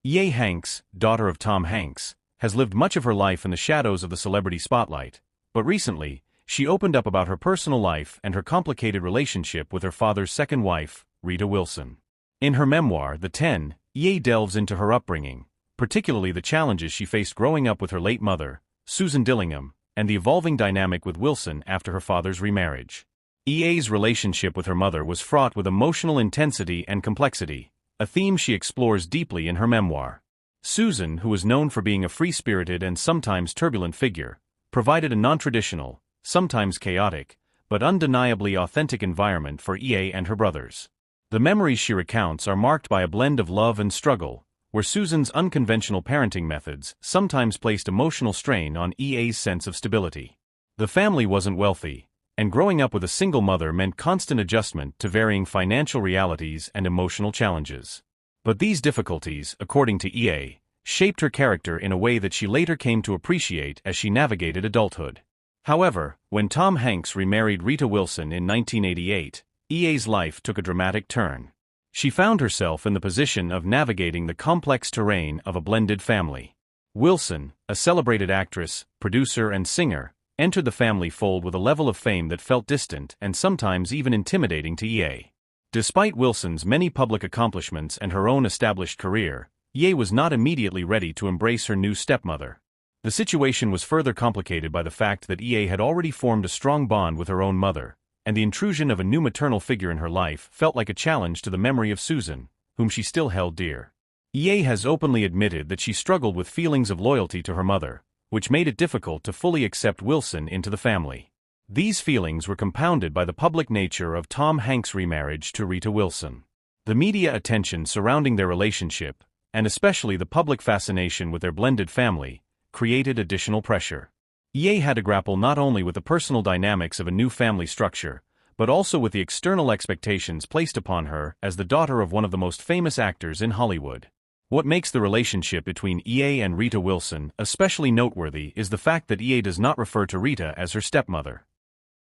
EA Hanks, daughter of Tom Hanks, has lived much of her life in the shadows of the celebrity spotlight, but recently, she opened up about her personal life and her complicated relationship with her father's second wife, Rita Wilson. In her memoir, The 10, EA delves into her upbringing, particularly the challenges she faced growing up with her late mother, Susan Dillingham, and the evolving dynamic with Wilson after her father's remarriage. EA's relationship with her mother was fraught with emotional intensity and complexity, a theme she explores deeply in her memoir. Susan, who was known for being a free-spirited and sometimes turbulent figure, provided a non-traditional, sometimes chaotic, but undeniably authentic environment for EA and her brothers. The memories she recounts are marked by a blend of love and struggle, where Susan's unconventional parenting methods sometimes placed emotional strain on EA's sense of stability. The family wasn't wealthy, and growing up with a single mother meant constant adjustment to varying financial realities and emotional challenges. But these difficulties, according to EA, shaped her character in a way that she later came to appreciate as she navigated adulthood. However, when Tom Hanks remarried Rita Wilson in 1988, EA's life took a dramatic turn. She found herself in the position of navigating the complex terrain of a blended family. Wilson, a celebrated actress, producer, and singer, entered the family fold with a level of fame that felt distant and sometimes even intimidating to EA. Despite Wilson's many public accomplishments and her own established career, EA was not immediately ready to embrace her new stepmother. The situation was further complicated by the fact that EA had already formed a strong bond with her own mother, and the intrusion of a new maternal figure in her life felt like a challenge to the memory of Susan, whom she still held dear. EA has openly admitted that she struggled with feelings of loyalty to her mother, which made it difficult to fully accept Wilson into the family. These feelings were compounded by the public nature of Tom Hanks' remarriage to Rita Wilson. The media attention surrounding their relationship, and especially the public fascination with their blended family, created additional pressure. EA had to grapple not only with the personal dynamics of a new family structure, but also with the external expectations placed upon her as the daughter of one of the most famous actors in Hollywood. What makes the relationship between EA and Rita Wilson especially noteworthy is the fact that EA does not refer to Rita as her stepmother.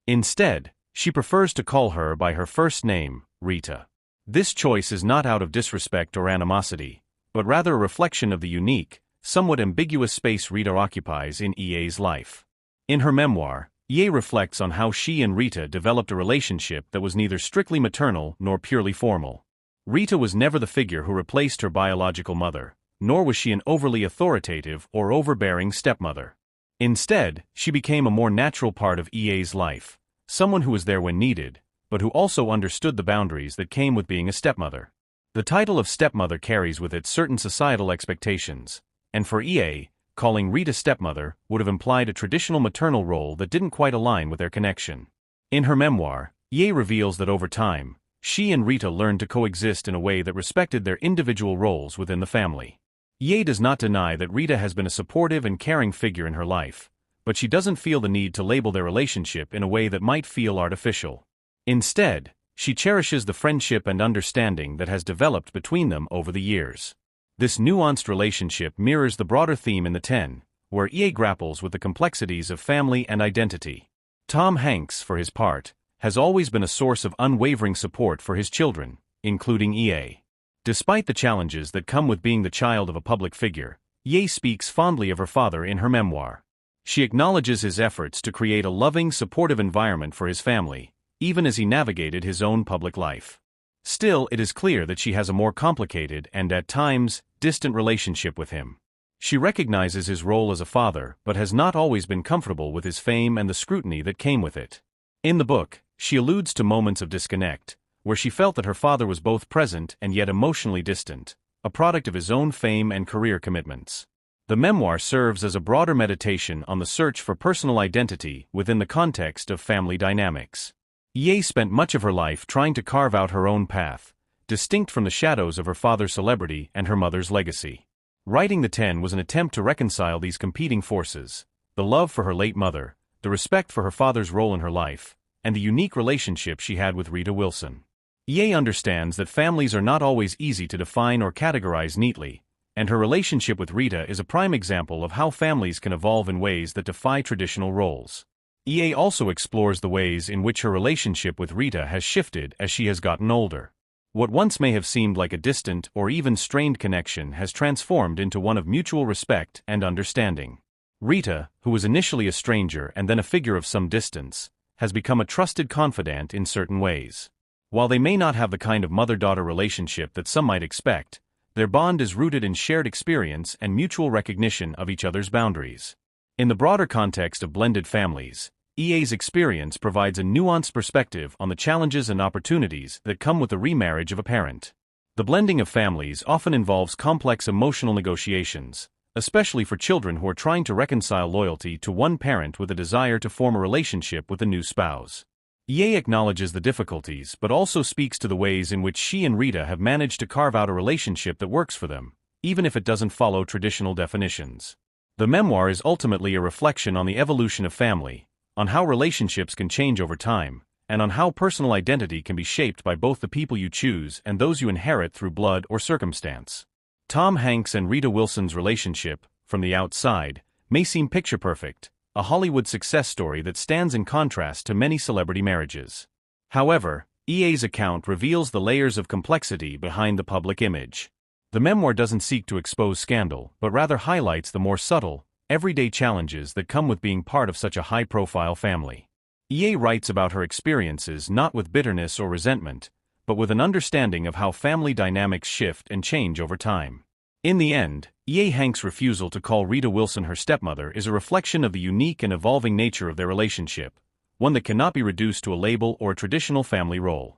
Instead, she prefers to call her by her first name, Rita. This choice is not out of disrespect or animosity, but rather a reflection of the unique, somewhat ambiguous space Rita occupies in EA's life. In her memoir, EA reflects on how she and Rita developed a relationship that was neither strictly maternal nor purely formal. Rita was never the figure who replaced her biological mother, nor was she an overly authoritative or overbearing stepmother. Instead, she became a more natural part of EA's life, someone who was there when needed, but who also understood the boundaries that came with being a stepmother. The title of stepmother carries with it certain societal expectations, and for EA, calling Rita stepmother would have implied a traditional maternal role that didn't quite align with their connection. In her memoir, EA reveals that over time, she and Rita learned to coexist in a way that respected their individual roles within the family. EA does not deny that Rita has been a supportive and caring figure in her life, but she doesn't feel the need to label their relationship in a way that might feel artificial. Instead, she cherishes the friendship and understanding that has developed between them over the years. This nuanced relationship mirrors the broader theme in The 10, where EA grapples with the complexities of family and identity. Tom Hanks, for his part, has always been a source of unwavering support for his children, including EA. Despite the challenges that come with being the child of a public figure, EA speaks fondly of her father in her memoir. She acknowledges his efforts to create a loving, supportive environment for his family, even as he navigated his own public life. Still, it is clear that she has a more complicated and, at times, distant relationship with him. She recognizes his role as a father but has not always been comfortable with his fame and the scrutiny that came with it. In the book, she alludes to moments of disconnect, where she felt that her father was both present and yet emotionally distant, a product of his own fame and career commitments. The memoir serves as a broader meditation on the search for personal identity within the context of family dynamics. EA spent much of her life trying to carve out her own path, distinct from the shadows of her father's celebrity and her mother's legacy. Writing The 10 was an attempt to reconcile these competing forces: the love for her late mother, the respect for her father's role in her life, and the unique relationship she had with Rita Wilson. EA understands that families are not always easy to define or categorize neatly, and her relationship with Rita is a prime example of how families can evolve in ways that defy traditional roles. EA also explores the ways in which her relationship with Rita has shifted as she has gotten older. What once may have seemed like a distant or even strained connection has transformed into one of mutual respect and understanding. Rita, who was initially a stranger and then a figure of some distance, has become a trusted confidant in certain ways. While they may not have the kind of mother-daughter relationship that some might expect, their bond is rooted in shared experience and mutual recognition of each other's boundaries. In the broader context of blended families, EA's experience provides a nuanced perspective on the challenges and opportunities that come with the remarriage of a parent. The blending of families often involves complex emotional negotiations, especially for children who are trying to reconcile loyalty to one parent with a desire to form a relationship with a new spouse. EA acknowledges the difficulties but also speaks to the ways in which she and Rita have managed to carve out a relationship that works for them, even if it doesn't follow traditional definitions. The memoir is ultimately a reflection on the evolution of family, on how relationships can change over time, and on how personal identity can be shaped by both the people you choose and those you inherit through blood or circumstance. Tom Hanks and Rita Wilson's relationship, from the outside, may seem picture-perfect, a Hollywood success story that stands in contrast to many celebrity marriages. However, EA's account reveals the layers of complexity behind the public image. The memoir doesn't seek to expose scandal, but rather highlights the more subtle, everyday challenges that come with being part of such a high-profile family. EA writes about her experiences not with bitterness or resentment, but with an understanding of how family dynamics shift and change over time. In the end, EA Hanks' refusal to call Rita Wilson her stepmother is a reflection of the unique and evolving nature of their relationship, one that cannot be reduced to a label or a traditional family role.